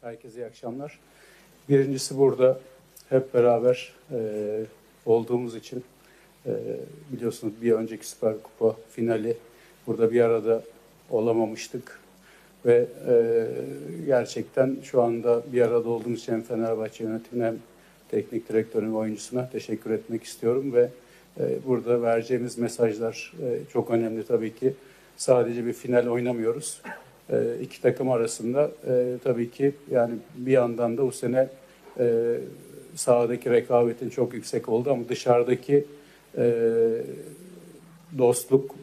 Herkese iyi akşamlar. Birincisi burada hep beraber olduğumuz için biliyorsunuz bir önceki Süper Kupa finali burada bir arada olamamıştık. Ve gerçekten şu anda bir arada olduğumuz için hem Fenerbahçe yönetimine hem teknik direktörün ve oyuncusuna teşekkür etmek istiyorum. Ve burada vereceğimiz mesajlar çok önemli tabii ki. Sadece bir final oynamıyoruz. İki takım arasında tabii ki yani bir yandan da bu sene sahadaki rekabetin çok yüksek oldu ama dışarıdaki dostluk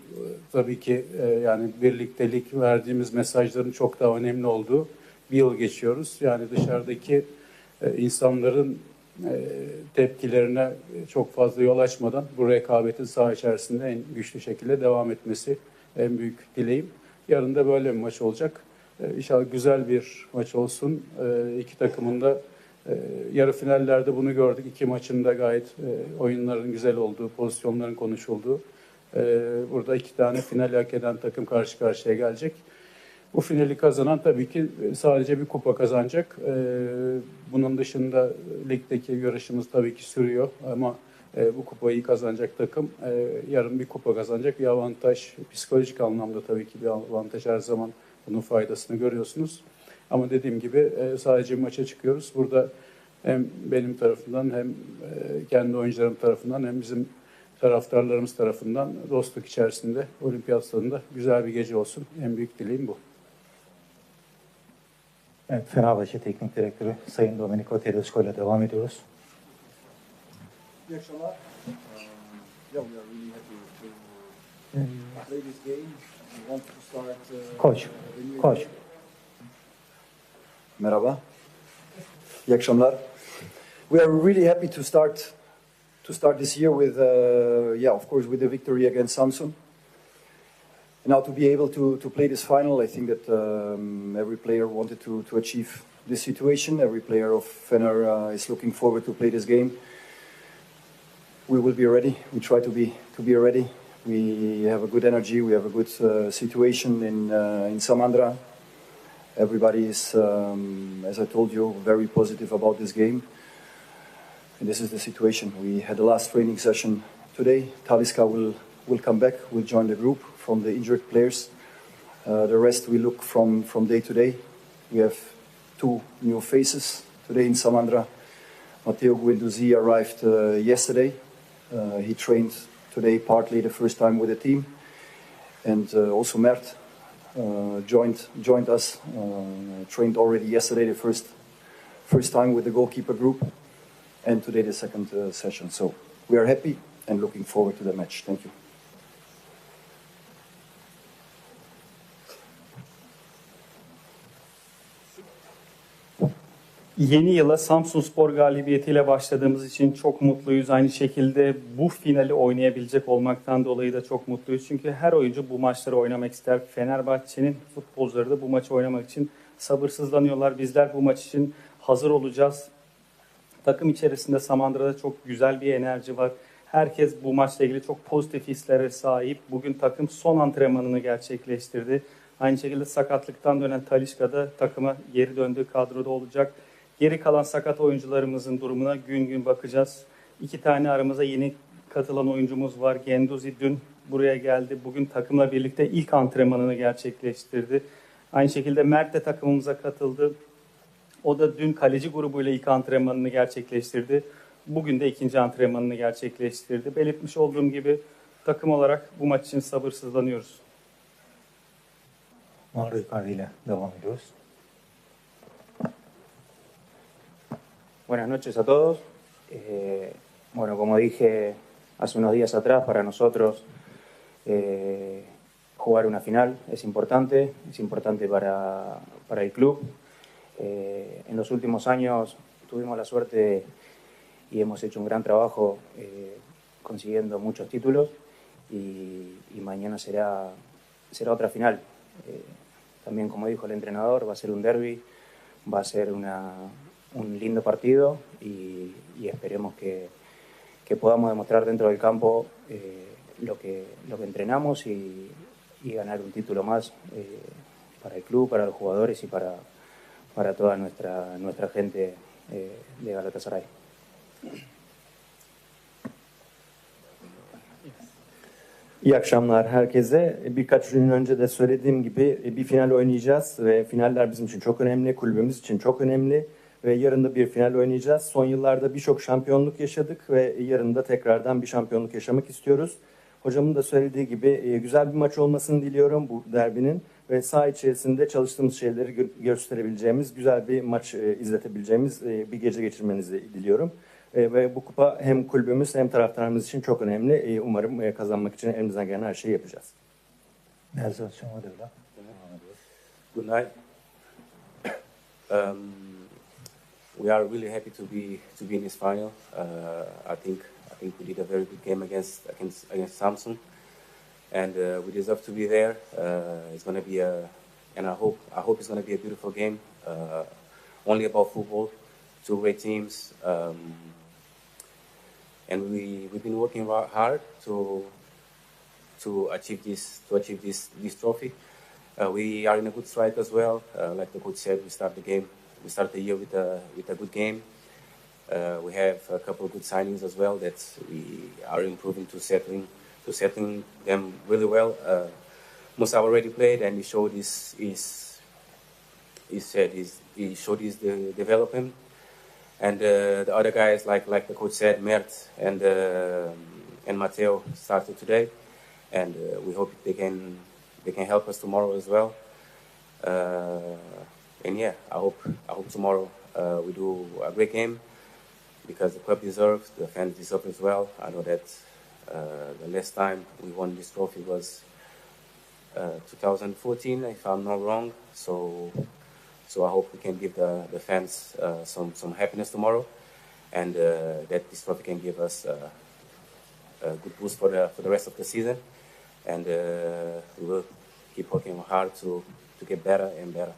tabii ki yani birliktelik verdiğimiz mesajların çok daha önemli olduğu bir yıl geçiyoruz. Yani dışarıdaki insanların tepkilerine çok fazla yol açmadan bu rekabetin saha içerisinde en güçlü şekilde devam etmesi en büyük dileğim. Yarın da böyle bir maç olacak. İnşallah güzel bir maç olsun. İki takımın da yarı finallerde bunu gördük. İki maçın da gayet oyunların güzel olduğu, pozisyonların konuşulduğu. Burada iki tane final hak eden takım karşı karşıya gelecek. Bu finali kazanan tabii ki sadece bir kupa kazanacak. Bunun dışında ligdeki yarışımız tabii ki sürüyor ama bu kupayı kazanacak takım yarın bir kupa kazanacak. Bir avantaj, psikolojik anlamda tabii ki bir avantaj, her zaman bunun faydasını görüyorsunuz. Ama dediğim gibi sadece maça çıkıyoruz. Burada hem benim tarafımdan hem kendi oyuncularım tarafından hem bizim taraftarlarımız tarafından dostluk içerisinde Olimpiyat Stadında güzel bir gece olsun. En büyük dileğim bu. Evet, Fenerbahçe Teknik Direktörü Sayın Domenico Tedesco ile devam ediyoruz. İyi akşamlar. Yeah, we are really happy to play this game. We want to start. Koç. Merhaba. İyi akşamlar. We are really happy to start this year with, of course, with the victory against Samsung. And now to be able to play this final, I think that every player wanted to achieve this situation. Every player of Fener is looking forward to play this game. We will be ready. We try to be ready. We have a good energy. We have a good situation in Samandra. Everybody is, as I told you, very positive about this game. And this is the situation. We had the last training session today. Talisca will come back. Will join the group from the injured players. The rest we look from day to day. We have two new faces today in Samandra. Matteo Guendouzi arrived yesterday. He trained today partly the first time with the team, and also Mert joined us. Trained already yesterday the first time with the goalkeeper group, and today the second session. So we are happy and looking forward to the match. Thank you. Yeni yıla Samsunspor galibiyetiyle başladığımız için çok mutluyuz. Aynı şekilde bu finali oynayabilecek olmaktan dolayı da çok mutluyuz. Çünkü her oyuncu bu maçları oynamak ister. Fenerbahçe'nin futbolcuları da bu maçı oynamak için sabırsızlanıyorlar. Bizler bu maç için hazır olacağız. Takım içerisinde Samandıra'da çok güzel bir enerji var. Herkes bu maçla ilgili çok pozitif hislere sahip. Bugün takım son antrenmanını gerçekleştirdi. Aynı şekilde sakatlıktan dönen Talisca da takıma geri döndüğü kadroda olacak. Geri kalan sakat oyuncularımızın durumuna gün gün bakacağız. İki tane aramıza yeni katılan oyuncumuz var. Guendouzi dün buraya geldi. Bugün takımla birlikte ilk antrenmanını gerçekleştirdi. Aynı şekilde Mert de takımımıza katıldı. O da dün kaleci grubuyla ilk antrenmanını gerçekleştirdi. Bugün de ikinci antrenmanını gerçekleştirdi. Belirtmiş olduğum gibi takım olarak bu maç için sabırsızlanıyoruz. Mauro Icardi ile devam ediyoruz. Buenas noches a todos. Bueno, como dije hace unos días atrás, para nosotros jugar una final es importante para el club. En los últimos años tuvimos la suerte y hemos hecho un gran trabajo consiguiendo muchos títulos y mañana será otra final. También, como dijo el entrenador, va a ser un derbi, va a ser un lindo partido y esperemos que podamos demostrar dentro del campo lo que entrenamos y ganar un título más para el club, para los jugadores y para para toda nuestra gente de Galatasaray. İyi akşamlar herkese. Birkaç gün önce de söylediğim gibi bir final oynayacağız ve finaller bizim için çok önemli, kulübümüz için çok önemli ve yarın da bir final oynayacağız. Son yıllarda birçok şampiyonluk yaşadık ve yarın da tekrardan bir şampiyonluk yaşamak istiyoruz. Hocamın da söylediği gibi güzel bir maç olmasını diliyorum bu derbinin ve saha içerisinde çalıştığımız şeyleri gösterebileceğimiz, güzel bir maç izletebileceğimiz bir gece geçirmenizi diliyorum. Ve bu kupa hem kulübümüz hem taraftarımız için çok önemli. Umarım kazanmak için elimizden gelen her şeyi yapacağız. Nelson Şamadır'la. Good night. We are really happy to be in this final. I think we did a very good game against Samsung, and we deserve to be there. It's going to be and I hope it's going to be a beautiful game. Only about football, two great teams, and we've been working hard to achieve this trophy. We are in a good strike as well. Like the coach said, we start the year with a good game. We have a couple of good signings as well that we are improving to settling them really well. Musa already played and he showed his development. And the other guys, like the coach said, Mert and Matteo started today, and we hope they can help us tomorrow as well. And yeah, I hope tomorrow we do a great game because the club deserves, the fans deserve as well. I know that the last time we won this trophy was 2014, if I'm not wrong. So I hope we can give the fans some happiness tomorrow, and that this trophy can give us a good boost for the rest of the season. And we will keep working hard to get better and better.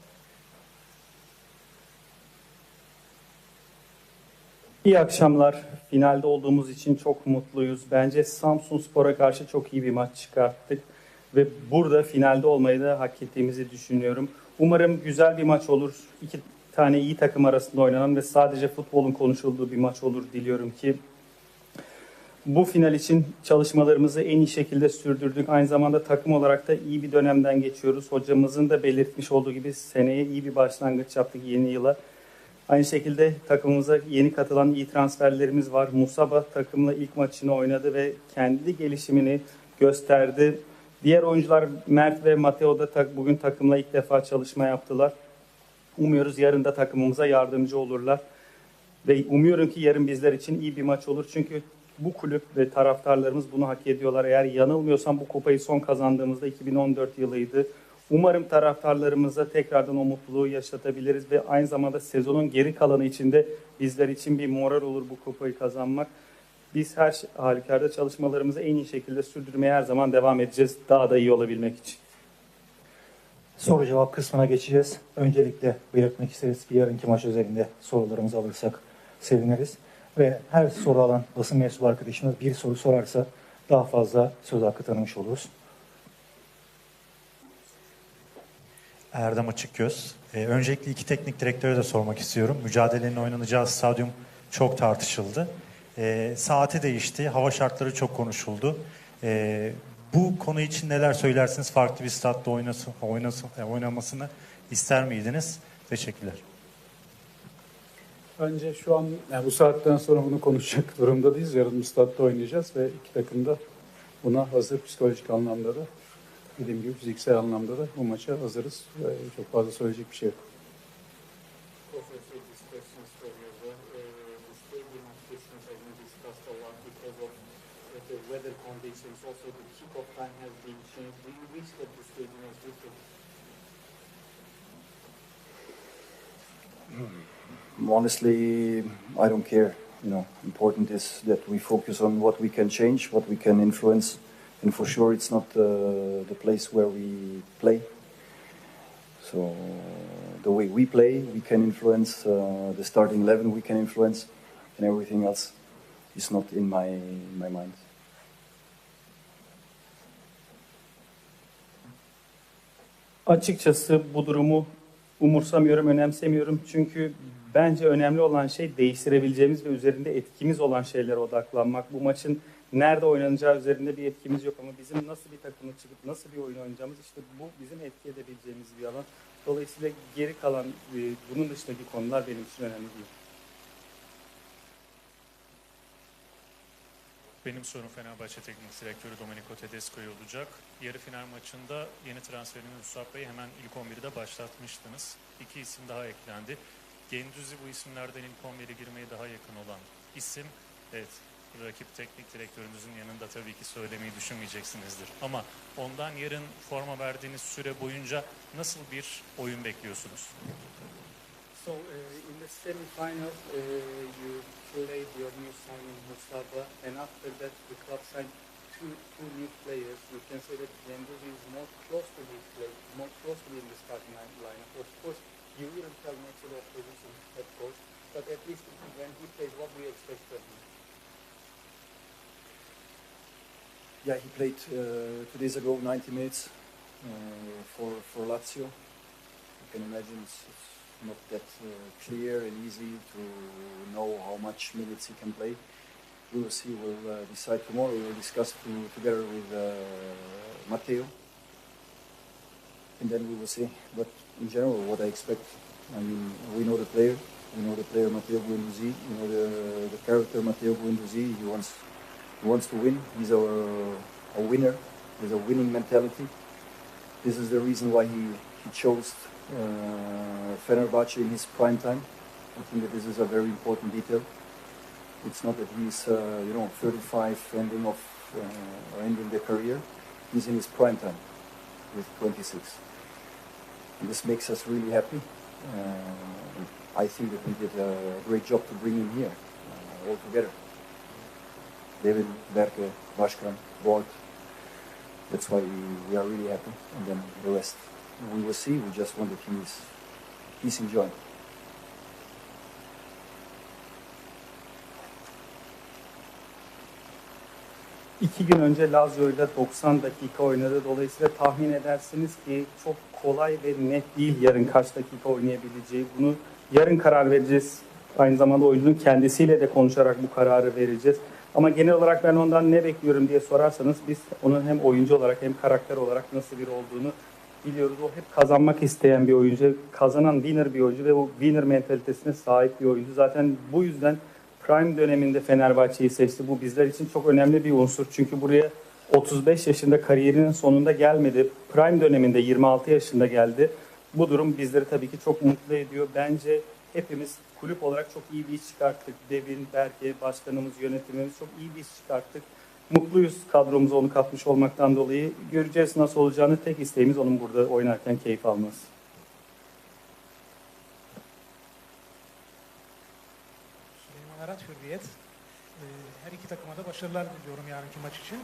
İyi akşamlar. Finalde olduğumuz için çok mutluyuz. Bence Samsunspor'a karşı çok iyi bir maç çıkarttık ve burada finalde olmayı da hak ettiğimizi düşünüyorum. Umarım güzel bir maç olur. İki tane iyi takım arasında oynanan ve sadece futbolun konuşulduğu bir maç olur diliyorum ki bu final için çalışmalarımızı en iyi şekilde sürdürdük. Aynı zamanda takım olarak da iyi bir dönemden geçiyoruz. Hocamızın da belirtmiş olduğu gibi seneye iyi bir başlangıç yaptık yeni yıla. Aynı şekilde takımımıza yeni katılan iyi transferlerimiz var. Musaba takımla ilk maçını oynadı ve kendi gelişimini gösterdi. Diğer oyuncular Mert ve Matteo da bugün takımla ilk defa çalışma yaptılar. Umuyoruz yarın da takımımıza yardımcı olurlar. Ve umuyorum ki yarın bizler için iyi bir maç olur. Çünkü bu kulüp ve taraftarlarımız bunu hak ediyorlar. Eğer yanılmıyorsam bu kupayı son kazandığımızda 2014 yılıydı. Umarım taraftarlarımıza tekrardan o mutluluğu yaşatabiliriz ve aynı zamanda sezonun geri kalanı içinde bizler için bir moral olur bu kupayı kazanmak. Biz her halükarda çalışmalarımızı en iyi şekilde sürdürmeye her zaman devam edeceğiz. Daha da iyi olabilmek için. Soru cevap kısmına geçeceğiz. Öncelikle belirtmek isteriz ki yarınki maç özelinde sorularımızı alırsak seviniriz. Ve her soru alan basın mensubu arkadaşımız bir soru sorarsa daha fazla söz hakkı tanımış oluruz. Erdem Açıkgöz. Öncelikle iki teknik direktöre de sormak istiyorum. Mücadelenin oynanacağı stadyum çok tartışıldı. Saati değişti, hava şartları çok konuşuldu. Bu konu için neler söylersiniz? Farklı bir statta oynamasını ister miydiniz? Teşekkürler. Önce şu an yani bu saatten sonra bunu konuşacak durumda değiliz. Yarın statta oynayacağız ve iki takım da buna hazır psikolojik anlamda da dediğim gibi fiziksel anlamda da bu maça hazırız. Çok fazla söyleyecek bir şey yok. Honestly, I don't care. Important is that we focus on what we can change, what we can influence, and for sure, it's not the place where we play. So the way we play, we can influence the starting 11. We can influence, and everything else is not in my mind. Açıkçası bu durumu umursamıyorum, önemsemiyorum. Çünkü bence önemli olan şey değiştirebileceğimiz ve üzerinde etkimiz olan şeylere odaklanmak. Bu maçın nerede oynanacağı üzerinde bir etkimiz yok ama bizim nasıl bir takımı çıkıp nasıl bir oyun oynayacağımız, işte bu bizim etki edebileceğimiz bir alan. Dolayısıyla geri kalan bunun dışındaki konular benim için önemli değil. Benim sorum Fenerbahçe Teknik Direktörü Domenico Tedesco'ya olacak. Yarı final maçında yeni transferiniz Musab Bey'i hemen ilk 11'de başlatmıştınız. 2 isim daha eklendi. Gendüzi bu isimlerden ilk 11'e girmeye daha yakın olan isim. Evet, rakip teknik direktörünüzün yanında tabii ki söylemeyi düşünmeyeceksinizdir. Ama ondan yarın forma verdiğiniz süre boyunca nasıl bir oyun bekliyorsunuz? So in the semi-final, you played your new signing Mustafa, and after that the club signed two new players. You can say that Gendouzi is more close to be more close to be in the starting lineup. Of course, you wouldn't tell much about position head coach, but at least when he plays, what do you expect from him? Yeah, he played 2 days ago 90 minutes for Lazio. You can imagine it's not that clear and easy to know how much minutes he can play. We will see. We'll decide tomorrow. We will discuss together with Matteo, and then we will see. But in general, what I expect, I mean, we know the player. We know the player Matteo Guendouzi. We know the character Matteo Guendouzi. He wants to win. He's a winner. He has a winning mentality. This is the reason why he chose Fenerbahce in his prime time. I think that this is a very important detail. It's not that he's 35 ending the career. He's in his prime time with 26, and this makes us really happy. I think that we did a great job to bring him here all together. David, Berke, Başkan, Bolt. That's why we are really happy, and then the rest we will see. We just want that he's enjoying. 2 gün önce Lazio ile 90 dakika oynadı. Dolayısıyla tahmin edersiniz ki çok kolay ve net değil yarın kaç dakika oynayabileceği. Bunu yarın karar vereceğiz. Aynı zamanda oyuncunun kendisiyle de konuşarak bu kararı vereceğiz. Ama genel olarak ben ondan ne bekliyorum diye sorarsanız biz onun hem oyuncu olarak hem karakter olarak nasıl biri olduğunu biliyoruz. O hep kazanmak isteyen bir oyuncu, kazanan winner bir oyuncu ve o winner mentalitesine sahip bir oyuncu. Zaten bu yüzden Prime döneminde Fenerbahçe'yi seçti. Bu bizler için çok önemli bir unsur. Çünkü buraya 35 yaşında kariyerinin sonunda gelmedi. Prime döneminde 26 yaşında geldi. Bu durum bizleri tabii ki çok mutlu ediyor. Bence hepimiz kulüp olarak çok iyi bir iş çıkarttık. Devin, Berke, başkanımız, yönetimimiz çok iyi bir iş çıkarttık. Mutluyuz kadromuza onu katmış olmaktan dolayı. Göreceğiz nasıl olacağını. Tek isteğimiz onun burada oynarken keyif alması. Süleyman Arat, Hürriyet. Her iki takıma da başarılar diliyorum yarınki maç için.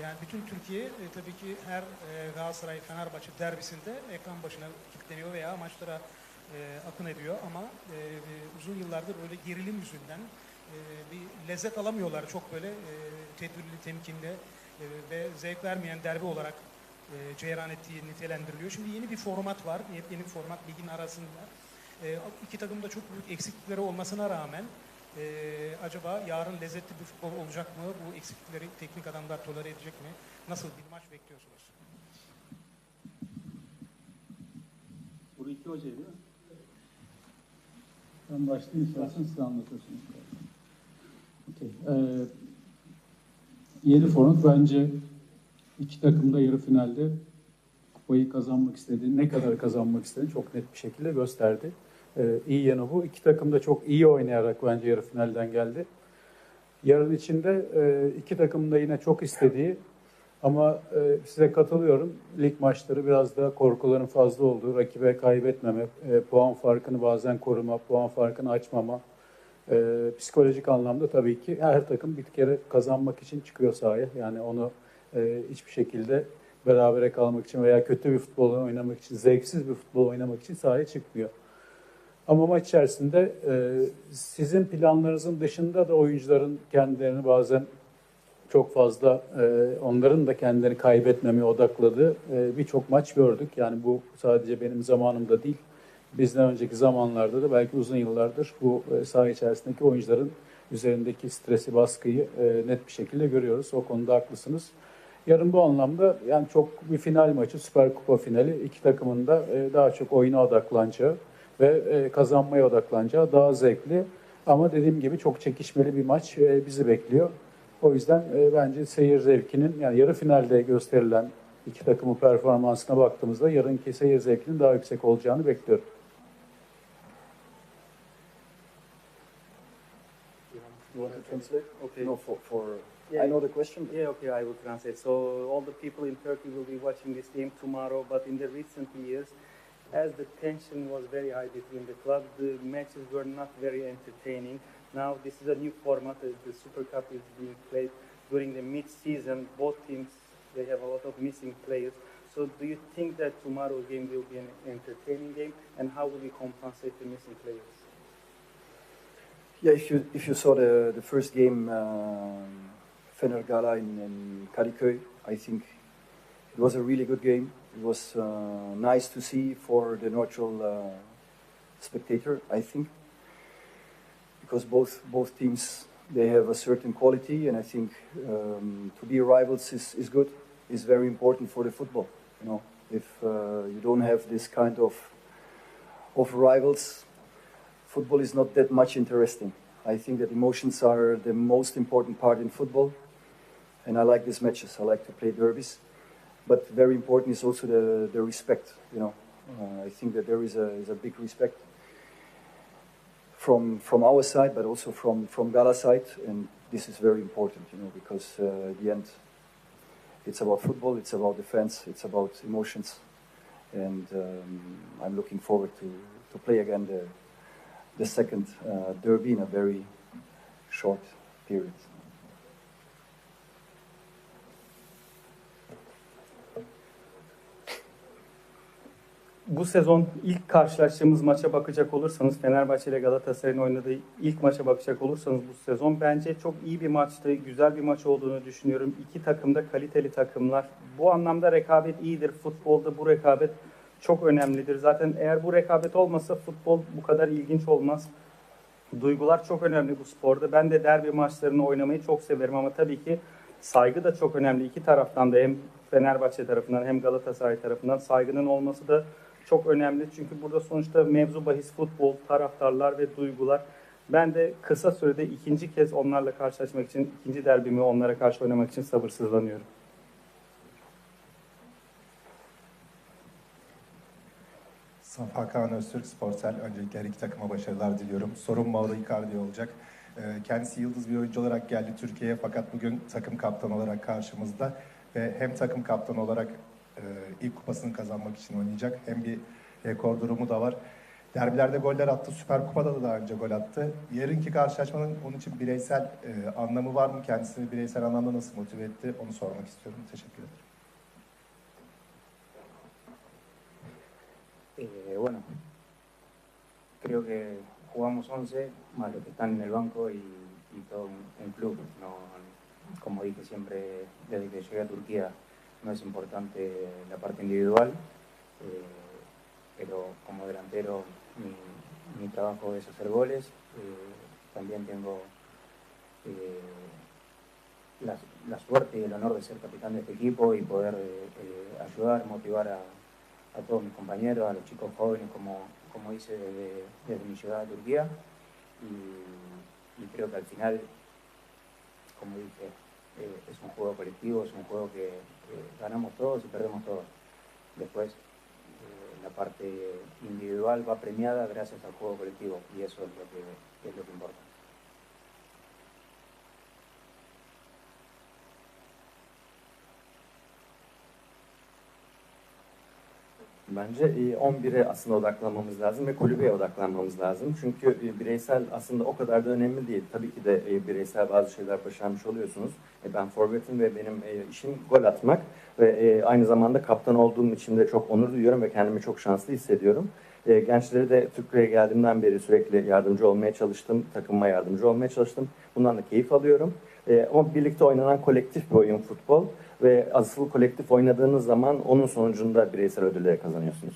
Yani bütün Türkiye tabii ki her Galatasaray-Fenerbahçe derbisinde ekran başına kilitleniyor veya maçlara akın ediyor ama uzun yıllardır böyle gerilim yüzünden bir lezzet alamıyorlar. Çok böyle tedbirli, temkinli ve zevk vermeyen derbi olarak cereyan ettiği nitelendiriliyor. Şimdi yeni bir format var. Yeni bir format ligin arasında. İki takımda çok büyük eksiklikleri olmasına rağmen acaba yarın lezzetli bir futbol olacak mı? Bu eksiklikleri teknik adamlar tolere edecek mi? Nasıl bir maç bekliyorsunuz? Bu iki hoca değil mi? Ben başlayayım, istersen size anlatırsınız. Okay. Yeni format bence iki takım da yarı finalde kupayı kazanmak istediğini, ne kadar kazanmak istediğini çok net bir şekilde gösterdi. İyi yanı bu. İki takım da çok iyi oynayarak bence yarı finalden geldi. Yarın içinde iki takım da yine çok istediği ama size katılıyorum. Lig maçları biraz da korkuların fazla olduğu, rakibe kaybetmeme, puan farkını bazen koruma, puan farkını açmama. Psikolojik anlamda tabii ki her takım bir kere kazanmak için çıkıyor sahaya. Yani onu hiçbir şekilde berabere kalmak için veya kötü bir futbol oynamak için, zevksiz bir futbol oynamak için sahaya çıkmıyor. Ama maç içerisinde sizin planlarınızın dışında da oyuncuların kendilerini bazen çok fazla onların da kendilerini kaybetmemeye odakladığı birçok maç gördük. Yani bu sadece benim zamanımda değil, bizden önceki zamanlarda da belki uzun yıllardır bu saha içerisindeki oyuncuların üzerindeki stresi, baskıyı net bir şekilde görüyoruz. O konuda haklısınız. Yarın bu anlamda yani çok bir final maçı, Süper Kupa finali. İki takımın da daha çok oyuna odaklanacağı ve kazanmaya odaklanacağı daha zevkli. Ama dediğim gibi çok çekişmeli bir maç bizi bekliyor. O yüzden bence seyir zevkinin yani yarı finalde gösterilen iki takımın performansına baktığımızda yarınki seyir zevkinin daha yüksek olacağını bekliyorum. You want to translate? Okay. No, for Yeah. I know the question. Yeah, okay, I will translate. So all the people in Turkey will be watching this game tomorrow, but in the recent years, as the tension was very high between the clubs, the matches were not very entertaining. Now this is a new format. The Super Cup is being played during the mid-season. Both teams, they have a lot of missing players. So do you think that tomorrow's game will be an entertaining game, and how will you compensate the missing players? Yeah, if you saw the first game, Fener Gala in Kadıköy, I think it was a really good game. It was nice to see for the neutral spectator, I think, because both teams, they have a certain quality, and I think to be rivals is good. Is very important for the football. You know, if you don't have this kind of rivals, football is not that much interesting. I think that emotions are the most important part in football, and I like these matches. I like to play derbies, but very important is also the respect. You know, I think that there is a big respect from our side, but also from Gala side, and this is very important. You know, because at the end, it's about football, it's about the fans, it's about emotions, and I'm looking forward to play again the second derby in a very short period. Bu sezon ilk karşılaştığımız maça bakacak olursanız, Fenerbahçe ile Galatasaray'ın oynadığı ilk maça bakacak olursanız bu sezon bence çok iyi bir maçtı, güzel bir maç olduğunu düşünüyorum. İki takım da kaliteli takımlar. Bu anlamda rekabet iyidir. Futbolda bu rekabet çok önemlidir. Zaten eğer bu rekabet olmasa futbol bu kadar ilginç olmaz. Duygular çok önemli bu sporda. Ben de derbi maçlarını oynamayı çok severim ama tabii ki saygı da çok önemli. İki taraftan da hem Fenerbahçe tarafından hem Galatasaray tarafından saygının olması da çok önemli. Çünkü burada sonuçta mevzu bahis futbol, taraftarlar ve duygular. Ben de kısa sürede ikinci kez onlarla karşılaşmak için, ikinci derbimi onlara karşı oynamak için sabırsızlanıyorum. Hakan Öztürk, Sportsel. Öncelikle her iki takıma başarılar diliyorum. Sorum Mauro Icardi olacak. Kendisi yıldız bir oyuncu olarak geldi Türkiye'ye, fakat bugün takım kaptanı olarak karşımızda ve hem takım kaptanı olarak ilk kupasını kazanmak için oynayacak, hem bir rekor durumu da var. Derbilerde goller attı, Süper Kupa'da da daha önce gol attı. Yarınki karşılaşmanın onun için bireysel anlamı var mı? Kendisini bireysel anlamda nasıl motive etti? Onu sormak istiyorum. Teşekkür ederim. Bueno, creo que jugamos 11, más los que están en el banco y todo un club. No, como dije siempre, desde que llegué a Turquía, no es importante la parte individual, pero como delantero mi trabajo es hacer goles. También tengo la suerte y el honor de ser capitán de este equipo y poder ayudar, motivar a todos mis compañeros, a los chicos jóvenes, como hice desde mi llegada a Turquía. Y creo que al final, como dije, es un juego colectivo, es un juego que ganamos todos y perdemos todos. Después, la parte individual va premiada gracias al juego colectivo y eso es lo que importa. Bence 11'e aslında odaklanmamız lazım ve kulübeye odaklanmamız lazım. Çünkü bireysel aslında o kadar da önemli değil. Tabii ki de bireysel bazı şeyler başarmış oluyorsunuz. Ben forvetim ve benim işim gol atmak ve aynı zamanda kaptan olduğum için de çok onur duyuyorum ve kendimi çok şanslı hissediyorum. Gençlere de Türkiye'ye geldiğimden beri sürekli yardımcı olmaya çalıştım. Takımıma yardımcı olmaya çalıştım. Bundan da keyif alıyorum. Ama birlikte oynanan kolektif bir oyun futbol. Ve asıl kolektif oynadığınız zaman onun sonucunda bireysel ödülleri kazanıyorsunuz.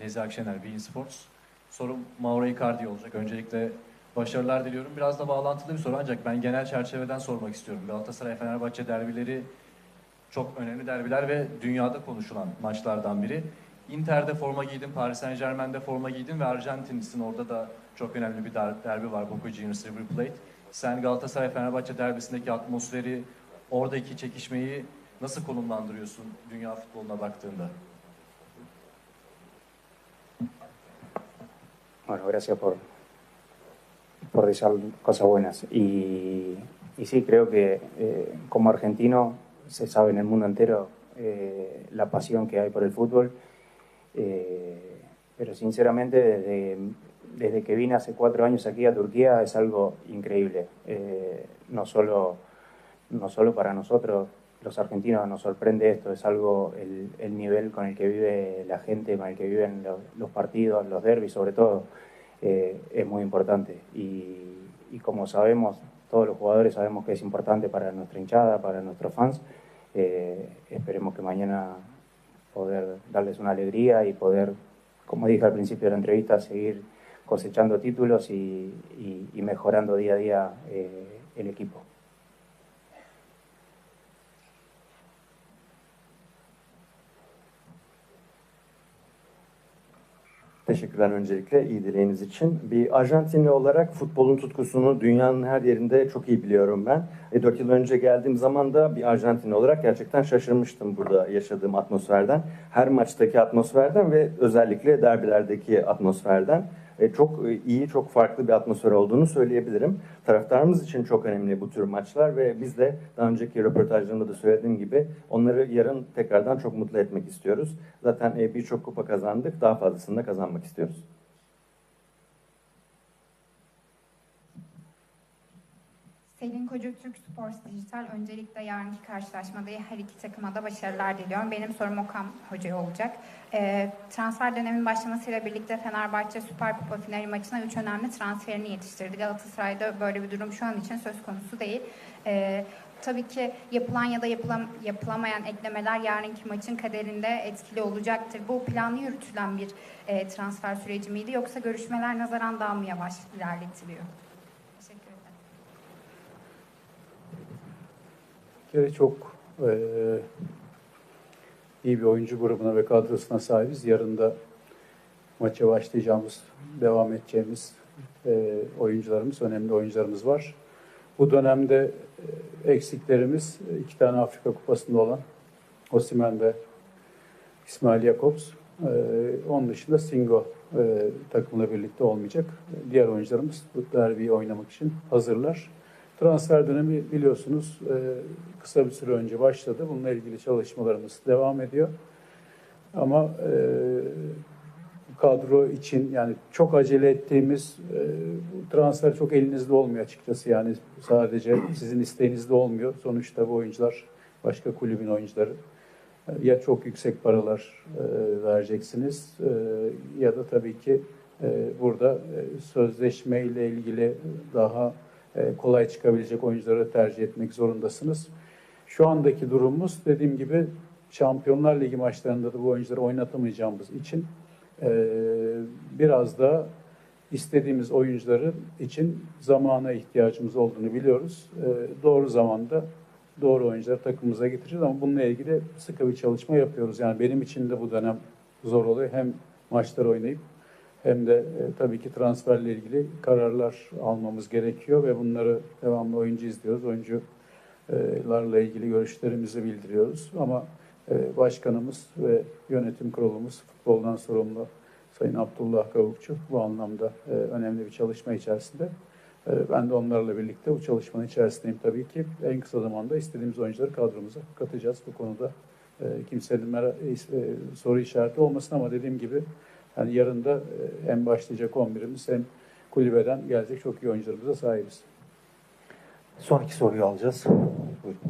Nezih Akşener, beIN Sports. Sorum Mauro Icardi olacak. Öncelikle başarılar diliyorum. Biraz da bağlantılı bir soru ancak ben genel çerçeveden sormak istiyorum. Galatasaray-Fenerbahçe derbileri çok önemli derbiler ve dünyada konuşulan maçlardan biri. Inter'de forma giydin, Paris Saint-Germain'de forma giydin ve Arjantinlisin. Orada da çok önemli bir derbi var, Boca Juniors River Plate. Sen Galatasaray-Fenerbahçe derbisindeki atmosferi, oradaki çekişmeyi nasıl konumlandırıyorsun dünya futboluna baktığında? Bueno, gracias por desear cosas buenas. Y sí, creo que como argentino se sabe en el mundo entero la pasión que hay por el fútbol. Pero sinceramente desde que vine hace 4 años aquí a Turquía es algo increíble. No solo para nosotros los argentinos nos sorprende esto, es algo el nivel con el que vive la gente, con el que viven los partidos, los derbis sobre todo, es muy importante. Y como sabemos, todos los jugadores sabemos que es importante para nuestra hinchada, para nuestros fans. Esperemos que mañana poder darles una alegría y poder, como dije al principio de la entrevista, seguir cosechando títulos y mejorando día a día el equipo. Teşekkürler öncelikle iyi dileğiniz için. Bir Arjantinli olarak futbolun tutkusunu dünyanın her yerinde çok iyi biliyorum ben. 4 yıl önce geldiğim zaman da bir Arjantinli olarak gerçekten şaşırmıştım burada yaşadığım atmosferden. Her maçtaki atmosferden ve özellikle derbilerdeki atmosferden. Çok iyi, çok farklı bir atmosfer olduğunu söyleyebilirim. Taraftarımız için çok önemli bu tür maçlar ve biz de daha önceki röportajlarımda da söylediğim gibi onları yarın tekrardan çok mutlu etmek istiyoruz. Zaten birçok kupa kazandık, daha fazlasını da kazanmak istiyoruz. Selin Koca, Türk Sports Dijital. Öncelikle yarınki karşılaşmada her iki takıma da başarılar diliyorum. Benim sorum Okan Hoca'ya olacak. Transfer dönemin başlamasıyla birlikte Fenerbahçe Süper Kupa finali maçına 3 önemli transferini yetiştirdi. Galatasaray'da böyle bir durum şu an için söz konusu değil. Tabii ki yapılan ya da yapılamayan eklemeler yarınki maçın kaderinde etkili olacaktır. Bu planlı yürütülen bir transfer süreci miydi yoksa görüşmeler nazaran daha mı yavaş ilerletiliyor? Teşekkür ederim. Bir kere çok iyi bir oyuncu grubuna ve kadrosuna sahibiz. Yarın da maça başlayacağımız, devam edeceğimiz oyuncularımız, önemli oyuncularımız var. Bu dönemde eksiklerimiz 2 tane Afrika Kupası'nda olan Osimhen ve İsmail Jakobs. Onun dışında Singo takımla birlikte olmayacak. Diğer oyuncularımız bu derbiyi oynamak için hazırlar. Transfer dönemi biliyorsunuz kısa bir süre önce başladı. Bununla ilgili çalışmalarımız devam ediyor. Ama kadro için yani çok acele ettiğimiz transfer çok elinizde olmuyor açıkçası. Yani sadece sizin isteğinizde olmuyor. Sonuçta bu oyuncular başka kulübün oyuncuları. Ya çok yüksek paralar vereceksiniz ya da tabii ki burada sözleşmeyle ilgili daha kolay çıkabilecek oyuncuları tercih etmek zorundasınız. Şu andaki durumumuz dediğim gibi Şampiyonlar Ligi maçlarında da bu oyuncuları oynatamayacağımız için biraz da istediğimiz oyuncuları için zamana ihtiyacımız olduğunu biliyoruz. Doğru zamanda doğru oyuncuları takımımıza getireceğiz ama bununla ilgili sıkı bir çalışma yapıyoruz. Yani benim için de bu dönem zor oluyor. Hem maçlar oynayıp hem de tabii ki transferle ilgili kararlar almamız gerekiyor ve bunları devamlı oyuncu izliyoruz. Oyuncularla ilgili görüşlerimizi bildiriyoruz. Ama başkanımız ve yönetim kurulumuz, futboldan sorumlu Sayın Abdullah Kavukçu bu anlamda önemli bir çalışma içerisinde. Ben de onlarla birlikte bu çalışmanın içerisindeyim tabii ki. En kısa zamanda istediğimiz oyuncuları kadromuza katacağız. Bu konuda kimsenin soru işareti olmasın ama dediğim gibi yani yarın da hem başlayacak 11'imiz hem kulübeden gelecek çok iyi oyuncularımıza sahibiz. Sonraki soruyu alacağız. Buyurun.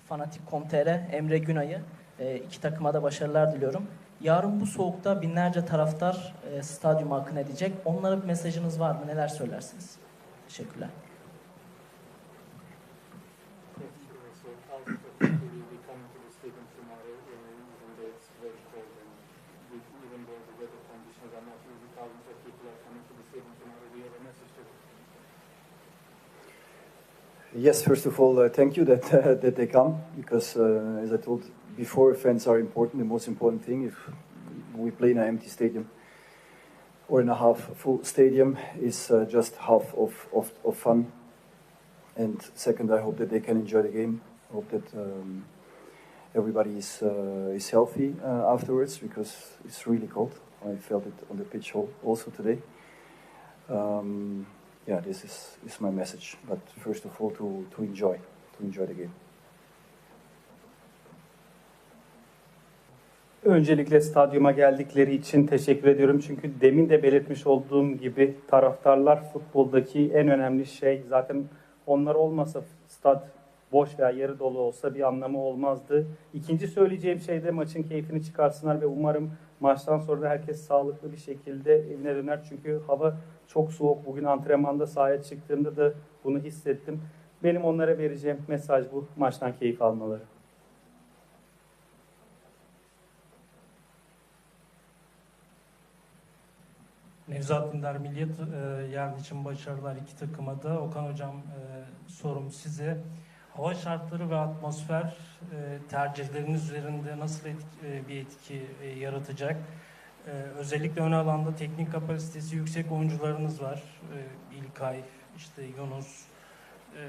Fanatik.com.tr Emre Günay'ı iki takıma da başarılar diliyorum. Yarın bu soğukta binlerce taraftar stadyuma akın edecek. Onlara bir mesajınız var mı? Neler söylersiniz? Teşekkürler. Yes, first of all, thank you that that they come because, as I told before, fans are important. The most important thing, if we play in an empty stadium or in a half full stadium, is just half of fun. And second, I hope that they can enjoy the game. I hope that everybody is healthy afterwards because it's really cold. I felt it on the pitch also today. Yeah, this is my message. But first of all, to enjoy the game. Öncelikle stadyuma geldikleri için teşekkür ediyorum. Çünkü demin de belirtmiş olduğum gibi taraftarlar futboldaki en önemli şey. Zaten onlar olmasa stat boş veya yarı dolu olsa bir anlamı olmazdı. İkinci söyleyeceğim şey de maçın keyfini çıkarsınlar ve umarım maçtan sonra da herkes sağlıklı bir şekilde evine döner. Çünkü hava çok soğuk. Bugün antrenmanda sahaya çıktığımda da bunu hissettim. Benim onlara vereceğim mesaj bu. Maçtan keyif almaları. Nevzat Dindar Milliyet, yarın için başarılar iki takıma da. Okan Hocam, sorum size. Hava şartları ve atmosfer tercihleriniz üzerinde nasıl bir etki yaratacak? Özellikle ön alanda teknik kapasitesi yüksek oyuncularınız var. İlkay, işte Yunus,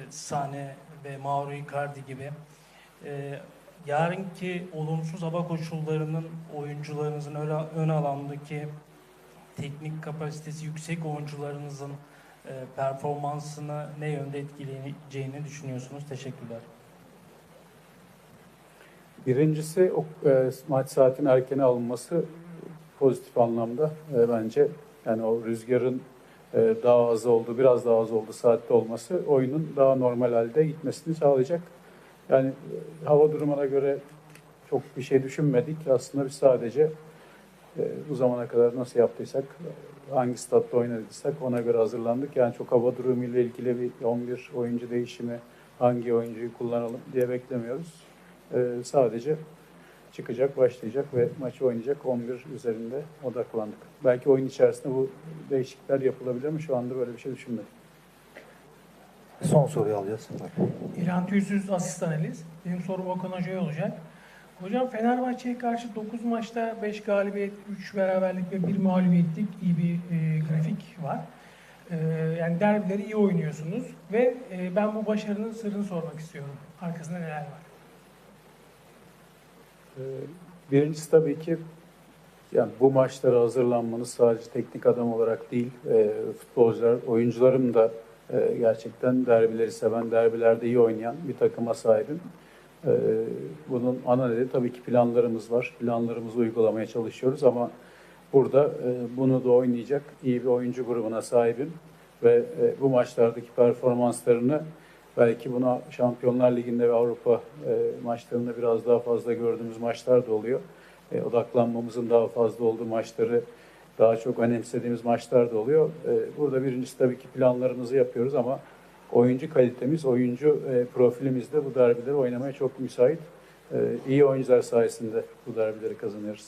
Sane ve Mauro Icardi gibi. Yarınki olumsuz hava koşullarının oyuncularınızın ön alandaki teknik kapasitesi yüksek oyuncularınızın performansını ne yönde etkileyeceğini düşünüyorsunuz? Teşekkürler. Birincisi maç saatinin erken alınması pozitif anlamda bence. Yani o rüzgarın daha az olduğu, biraz daha az olduğu saatte olması oyunun daha normal halde gitmesini sağlayacak. Yani hava durumuna göre çok bir şey düşünmedik. Aslında biz sadece bu zamana kadar nasıl yaptıysak, hangi statta oynadıysak ona göre hazırlandık. Yani çok hava durumuyla ilgili bir 11 oyuncu değişimi, hangi oyuncuyu kullanalım diye beklemiyoruz. Sadece çıkacak, başlayacak ve maçı oynayacak 11 üzerinde odaklandık. Belki oyun içerisinde bu değişiklikler yapılabilir mi? Şu anda böyle bir şey düşünmedim. Son soruyu alacağız. İlhan Tüysüz asistan analiz. Benim sorum Okan Hoca'ya olacak. Hocam Fenerbahçe'ye karşı 9 maçta 5 galibiyet, 3 beraberlik ve 1 mağlubiyetlik iyi bir grafik var. Yani derbileri iyi oynuyorsunuz ve ben bu başarının sırrını sormak istiyorum. Arkasında neler var? Birincisi tabii ki yani bu maçlara hazırlanmanız sadece teknik adam olarak değil, futbolcular, oyuncularım da gerçekten derbileri seven, derbilerde iyi oynayan bir takıma sahibim. Bunun ana nedeni tabii ki planlarımız var. Planlarımızı uygulamaya çalışıyoruz ama burada bunu da oynayacak iyi bir oyuncu grubuna sahibim ve bu maçlardaki performanslarını belki buna Şampiyonlar Ligi'nde ve Avrupa maçlarında biraz daha fazla gördüğümüz maçlar da oluyor. Odaklanmamızın daha fazla olduğu maçları daha çok önemsediğimiz maçlar da oluyor. Burada birincisi tabii ki planlarımızı yapıyoruz ama oyuncu kalitemiz, oyuncu profilimiz de bu derbileri oynamaya çok müsait. İyi oyuncular sayesinde bu derbileri kazanıyoruz.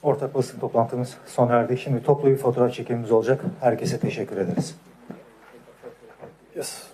Ortak basın toplantımız sona erdi. Şimdi toplu bir fotoğraf çekimimiz olacak. Herkese teşekkür ederiz. Yes.